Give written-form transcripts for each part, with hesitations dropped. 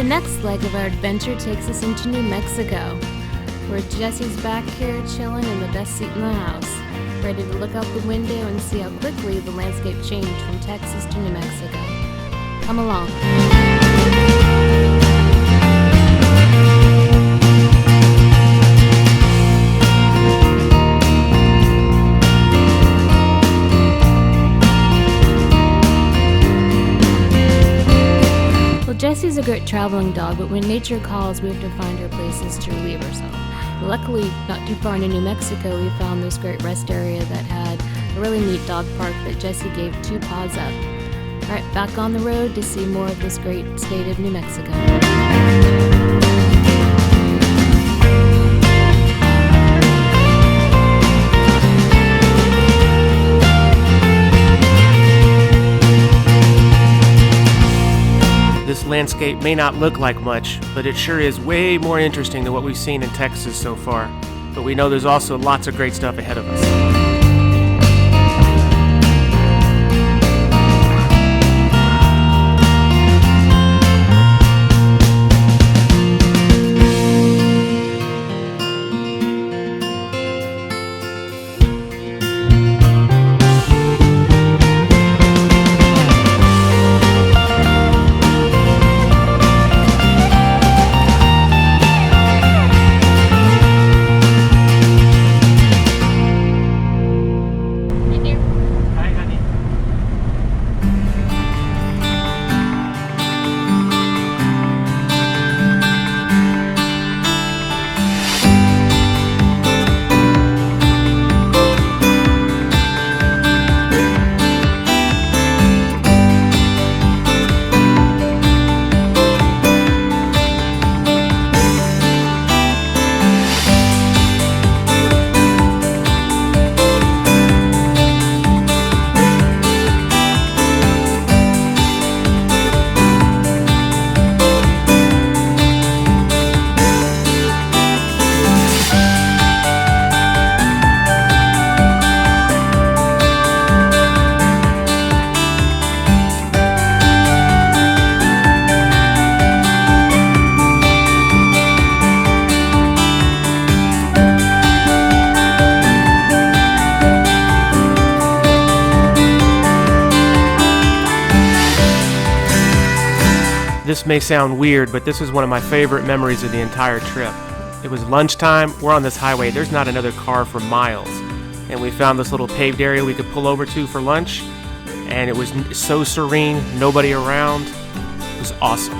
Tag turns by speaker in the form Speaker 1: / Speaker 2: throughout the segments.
Speaker 1: The next leg of our adventure takes us into New Mexico, where Jesse's back here chilling in the best seat in the house, ready to look out the window and see how quickly the landscape changed from Texas to New Mexico. Come along. Jessie's a great traveling dog, but when nature calls, we have to find her places to relieve ourselves. Luckily, not too far into New Mexico, we found this great rest area that had a really neat dog park that Jessie gave 2 paws up. Alright, back on the road to see more of this great state of New Mexico.
Speaker 2: This landscape may not look like much, but it sure is way more interesting than what we've seen in Texas so far. But we know there's also lots of great stuff ahead of us. This may sound weird, but this is one of my favorite memories of the entire trip. It was lunchtime, we're on this highway, there's not another car for miles. And we found this little paved area we could pull over to for lunch, and it was so serene, nobody around. It was awesome.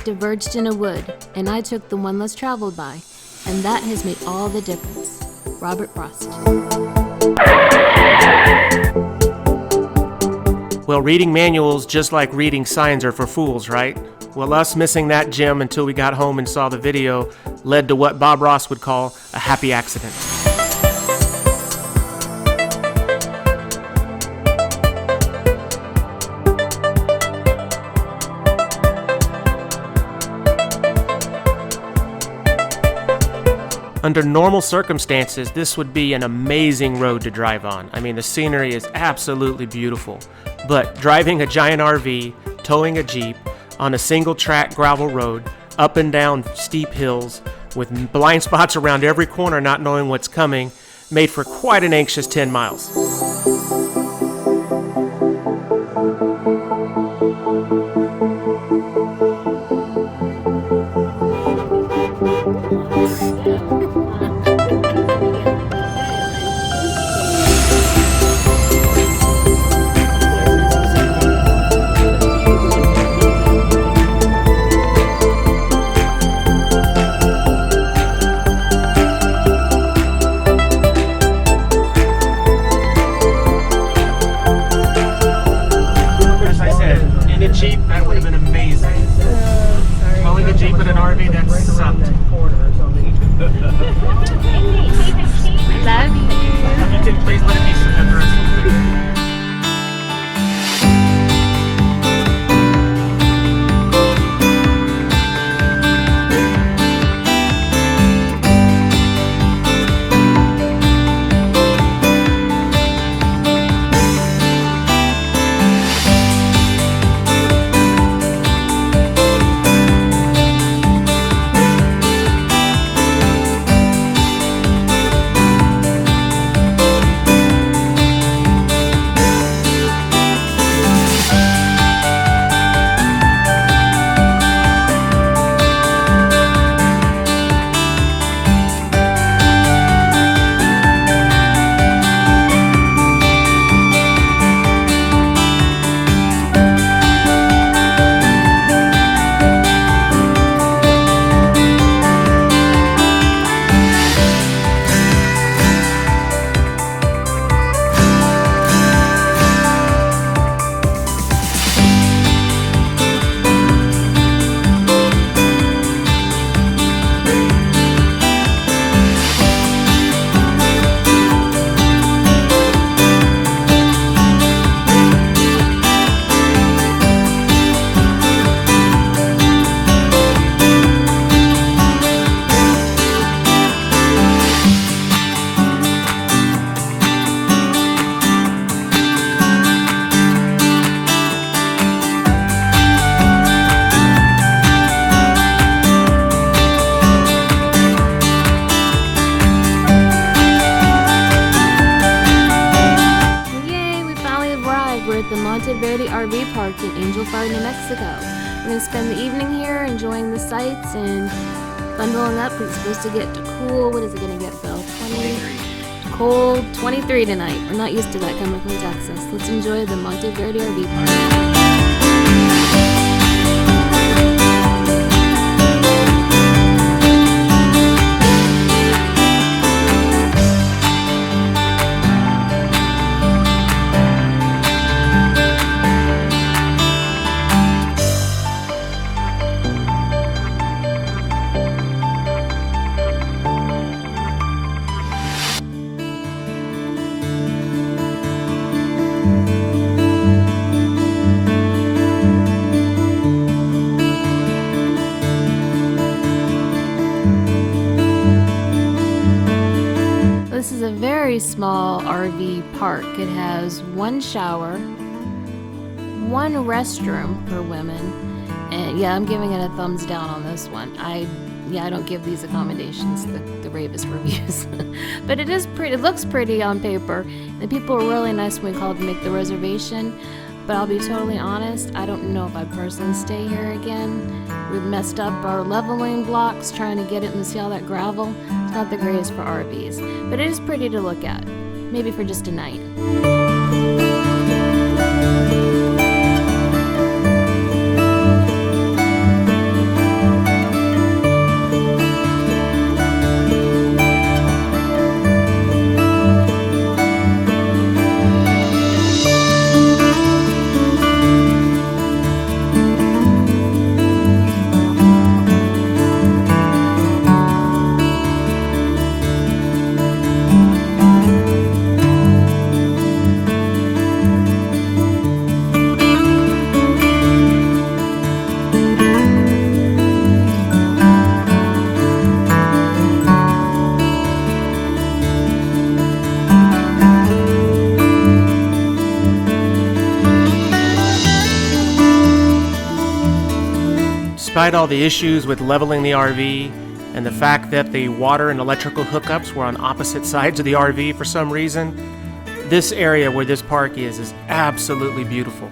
Speaker 1: diverged in a wood, and I took the one less traveled by, and that has made all the difference. Robert Frost.
Speaker 2: Well, reading manuals, just like reading signs, are for fools, right? Well, us missing that gem until we got home and saw the video led to what Bob Ross would call a happy accident. Under normal circumstances, this would be an amazing road to drive on. I mean, the scenery is absolutely beautiful. But driving a giant RV, towing a Jeep, on a single-track gravel road, up and down steep hills, with blind spots around every corner not knowing what's coming, made for quite an anxious 10 miles. Jeep, that would have been amazing. Towing a Jeep in an RV, that sucked.
Speaker 1: Love you.
Speaker 2: You can please let it be some the rest of the video.
Speaker 1: We're at the Monte Verde RV Park in Angel Fire, New Mexico. We're going to spend the evening here enjoying the sights and bundling up because it's supposed to get cool. What is it going to get, Phil? 23. Cold 23 tonight. We're not used to that coming from Texas. Let's enjoy the Monte Verde RV Park. This is a very small RV park. It has one shower, one restroom for women, and yeah, I'm giving it a thumbs down on this one. I don't give these accommodations the bravest reviews. But it is pretty, it looks pretty on paper. The people were really nice when we called to make the reservation, but I'll be totally honest, I don't know if I'd personally stay here again. We've messed up our leveling blocks trying to get it and see all that gravel. It's not the greatest for RVs, but it is pretty to look at, maybe for just a night.
Speaker 2: Despite all the issues with leveling the RV and the fact that the water and electrical hookups were on opposite sides of the RV for some reason, this area where this park is absolutely beautiful.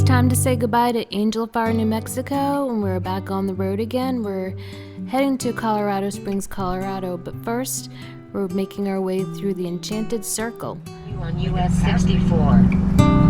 Speaker 1: Time to say goodbye to Angel Fire, New Mexico, and we're back on the road again. We're heading to Colorado Springs, Colorado, but first we're making our way through the Enchanted Circle.
Speaker 3: You on US 64.